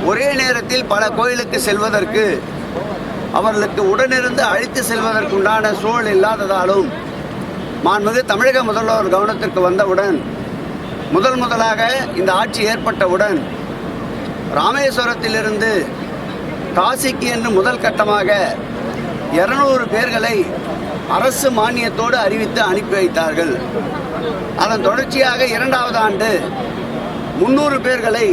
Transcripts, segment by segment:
ஒரே நேரத்தில் பல கோயிலுக்கு செல்வதற்கு அவர்களுக்கு உடனிருந்து அழைத்து செல்வதற்குண்டான சூழல் இல்லாததாலும் மாண்புமிகு தமிழக முதல்வர் கவனத்திற்கு வந்தவுடன் முதலாக இந்த ஆட்சி ஏற்பட்டவுடன் ராமேஸ்வரத்திலிருந்து காசிக்கு என்று முதல் கட்டமாக 200 பேர்களை அரசு மானியத்தோடு அறிவித்து அனுப்பி வைத்தார்கள். அதன் தொடர்ச்சியாக 2வது ஆண்டு 300 பேர்களை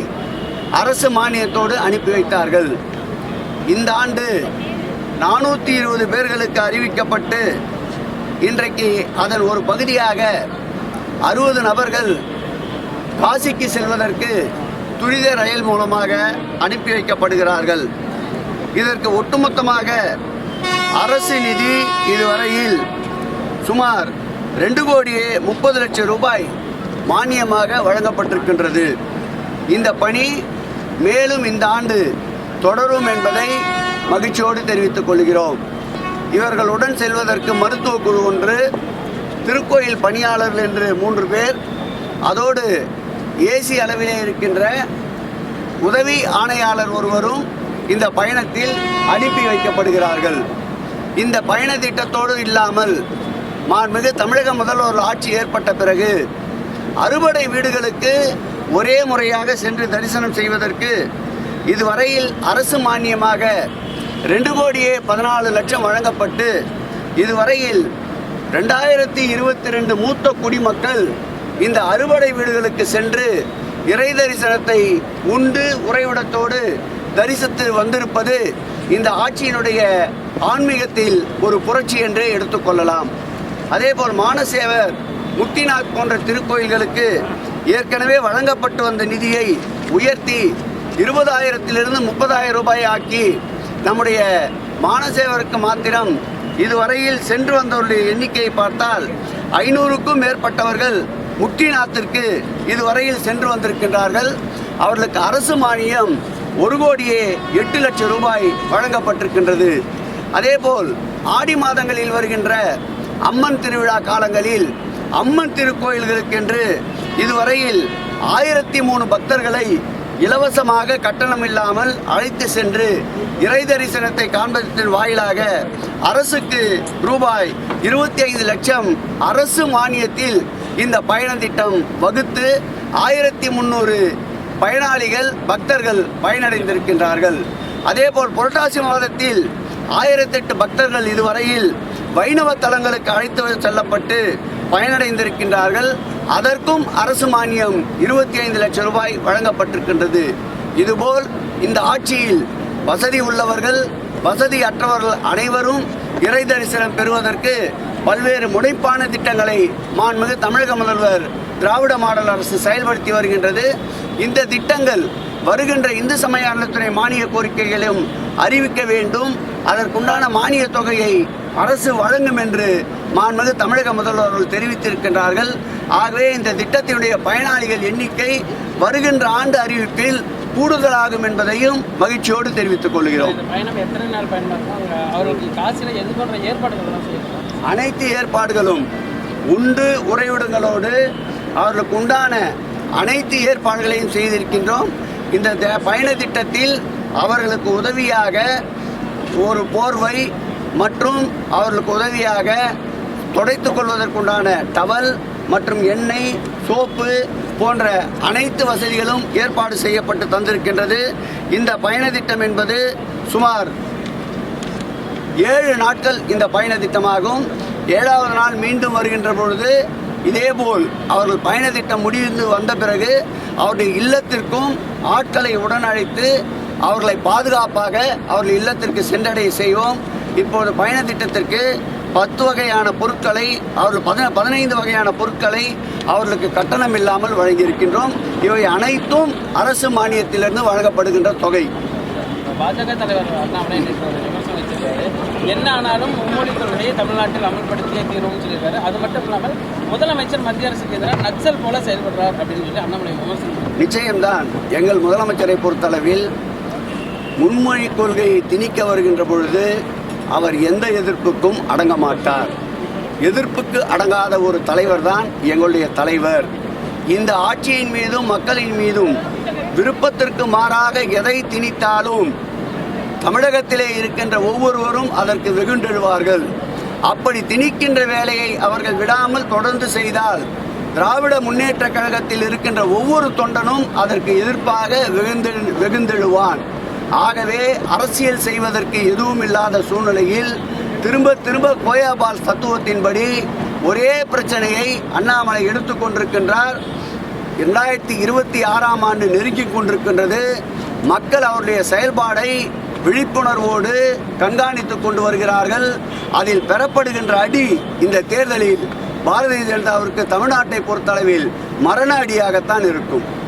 அரசு மானியத்தோடு அனுப்பி வைத்தார்கள். இந்த ஆண்டு 420 பேர்களுக்கு அறிவிக்கப்பட்டு இன்றைக்கு அதன் ஒரு பகுதியாக 60 நபர்கள் காசிக்கு செல்வதற்கு துரித ரயில் மூலமாக அனுப்பி வைக்கப்படுகிறார்கள். இதற்கு ஒட்டுமொத்தமாக அரசு நிதி இதுவரையில் சுமார் 2,30,00,000 ரூபாய் மானியமாக வழங்கப்பட்டிருக்கின்றது. இந்த பணி மேலும் இந்த ஆண்டு தொடரும் என்பதை மகிழ்ச்சியோடு தெரிவித்துக் கொள்கிறோம். இவர்களுடன் செல்வதற்கு மருத்துவ குழு ஒன்று, திருக்கோயில் பணியாளர்கள் என்று 3 பேர், அதோடு ஏசி அளவிலே இருக்கின்ற உதவி ஆணையாளர் ஒருவரும் இந்த பயணத்தில் அனுப்பி வைக்கப்படுகிறார்கள். இந்த பயண திட்டத்தோடு இல்லாமல் மாண்புமிகு தமிழக முதல்வர் ஆட்சி ஏற்பட்ட பிறகு அறுபடை வீடுகளுக்கு ஒரே முறையாக சென்று தரிசனம் செய்வதற்கு இதுவரையில் அரசு மானியமாக 2,14,00,000 வழங்கப்பட்டு இதுவரையில் 2022 மூத்த குடிமக்கள் இந்த அறுபடை வீடுகளுக்கு சென்று இறை தரிசனத்தை உண்டு உறைவிடத்தோடு தரிசித்து வந்திருப்பது இந்த ஆட்சியினுடைய ஆன்மீகத்தில் ஒரு புரட்சி என்றே எடுத்துக்கொள்ளலாம். அதேபோல் மானசேவர், முக்திநாத் போன்ற திருக்கோயில்களுக்கு ஏற்கனவே வழங்கப்பட்டு வந்த நிதியை உயர்த்தி 20,000 30,000 ரூபாய் ஆக்கி நம்முடைய மானசேவருக்கு மாத்திரம் இதுவரையில் சென்று வந்தவருடைய எண்ணிக்கையை பார்த்தால் 500க்கும் மேற்பட்டவர்கள் முக்திநாத்திற்கு இதுவரையில் சென்று வந்திருக்கின்றார்கள். அவர்களுக்கு அரசு மானியம் 1,08,00,000 ரூபாய் வழங்கப்பட்டிருக்கின்றது. அதேபோல் ஆடி மாதங்களில் வருகின்ற அம்மன் திருவிழா காலங்களில் அம்மன் திருக்கோயில்களுக்கென்று இதுவரையில் 1003 பக்தர்களை இலவசமாக கட்டணம் இல்லாமல் அழைத்து சென்று இறை தரிசனத்தை காண்பதன் வாயிலாக அரசுக்கு ரூபாய் 25 லட்சம் அரசு மானியத்தில் இந்த பயண திட்டம் வகுத்து 1300 பயனாளிகள் பக்தர்கள் பயனடைந்திருக்கின்றார்கள். அதேபோல் புரட்டாசி மாதத்தில் 1008 பக்தர்கள் இதுவரையில் வைணவ தலங்களுக்கு அழைத்து செல்லப்பட்டு பயனடைந்திருக்கின்றார்கள். அதற்கும் அரசு மானியம் 25 லட்சம் ரூபாய் வழங்கப்பட்டிருக்கின்றது. இதுபோல் இந்த ஆட்சியில் வசதி உள்ளவர்கள் வசதி அற்றவர்கள் அனைவரும் இறை தரிசனம் பெறுவதற்கு பல்வேறு முனைப்பான திட்டங்களை மாண்புமிகு தமிழக முதல்வர் திராவிட மாடல் அரசு செயல்படுத்தி வருகின்றது. இந்த திட்டங்கள் வருகின்ற இந்து சமய அறநிலையத்துறை மானிய கோரிக்கைகளையும் அறிவிக்க வேண்டும். அதற்குண்டான மானிய தொகையை அரசு வழங்கும் என்று மாண்புமிகு தமிழக முதல்வர்கள் தெரிவித்திருக்கின்றார்கள். ஆகவே இந்த திட்டத்தினுடைய பயனாளிகள் எண்ணிக்கை வருகின்ற ஆண்டு அறிவிப்பில் கூடுதலாகும் என்பதையும் மகிழ்ச்சியோடு தெரிவித்துக் கொள்கிறோம். அனைத்து ஏற்பாடுகளும் உண்டு உறைவிடங்களோடு அவர்களுக்கு உண்டான அனைத்து ஏற்பாடுகளையும் செய்திருக்கின்றோம். இந்த பயண திட்டத்தில் அவர்களுக்கு உதவியாக ஒரு போர்வை மற்றும் அவர்களுக்கு உதவியாக துடைத்துக் கொள்வதற்குண்டான டவல் மற்றும் எண்ணெய், சோப்பு போன்ற அனைத்து வசதிகளும் ஏற்பாடு செய்யப்பட்டு தந்திருக்கின்றது. இந்த பயண திட்டம் என்பது சுமார் 7 நாட்கள் இந்த பயண திட்டமாகும். 7வது நாள் மீண்டும் வருகின்ற பொழுது இதேபோல் அவர்கள் பயண திட்டம் முடிந்து வந்த பிறகு அவருடைய இல்லத்திற்கும் ஆட்களை உடன் அழைத்து அவர்களை பாதுகாப்பாக அவர்கள் இல்லத்திற்கு சென்றடைய செய்வோம். இப்போது பயண திட்டத்திற்கு 10 வகையான பொருட்களை அவர்கள் 15 வகையான பொருட்களை அவர்களுக்கு கட்டணம் இல்லாமல் வழங்கியிருக்கின்றோம். இவை அனைத்தும் அரசு மானியத்திலிருந்து வழங்கப்படுகின்ற தொகை. பாஜக தலைவர் அண்ணாமலை என்ன ஆனாலும் மும்மொழி கொள்கையை தமிழ்நாட்டில் அமல்படுத்தியே தீர்வுன்னு சொல்லியிருக்காரு. அது மட்டும் இல்லாமல் முதலமைச்சர் மத்திய அரசுக்கு எதிராக நக்சல் போல செயல்படுறார் அப்படின்னு சொல்லி அண்ணாமலை விமர்சனம். நிச்சயம்தான். எங்கள் முதலமைச்சரை பொறுத்தளவில் முன்மொழி கொள்கையை திணிக்க வருகின்ற பொழுது அவர் எந்த எதிர்ப்புக்கும் அடங்க மாட்டார். எதிர்ப்புக்கு அடங்காத ஒரு தலைவர் தான் எங்களுடைய தலைவர். இந்த ஆட்சியின் மீதும் மக்களின் மீதும் விருப்பத்திற்கு மாறாக எதை திணித்தாலும் தமிழகத்திலே இருக்கின்ற ஒவ்வொருவரும் அதற்கு வெகுண்டெழுவார்கள். அப்படி திணிக்கின்ற வேலையை அவர்கள் விடாமல் தொடர்ந்து செய்தால் திராவிட முன்னேற்ற கழகத்தில் இருக்கின்ற ஒவ்வொரு தொண்டனும் அதற்கு எதிர்ப்பாக வெகுந்தெழுவான். ஆகவே அரசியல் செய்வதற்கு எதுவும் இல்லாத சூழ்நிலையில் திரும்ப திரும்ப கோயாபால் தத்துவத்தின்படி ஒரே பிரச்சனையை அண்ணாமலை எடுத்துக்கொண்டிருக்கின்றார். 2026ஆம் ஆண்டு நெருங்கிக் கொண்டிருக்கின்றது. மக்கள் அவருடைய செயல்பாடை விழிப்புணர்வோடு கண்காணித்துக் கொண்டு வருகிறார்கள். அதில் பெறப்படுகின்ற அடி இந்த தேர்தலில் பாரதிய ஜனதாவிற்கு தமிழ்நாட்டை பொறுத்தளவில் மரண அடியாகத்தான் இருக்கும்.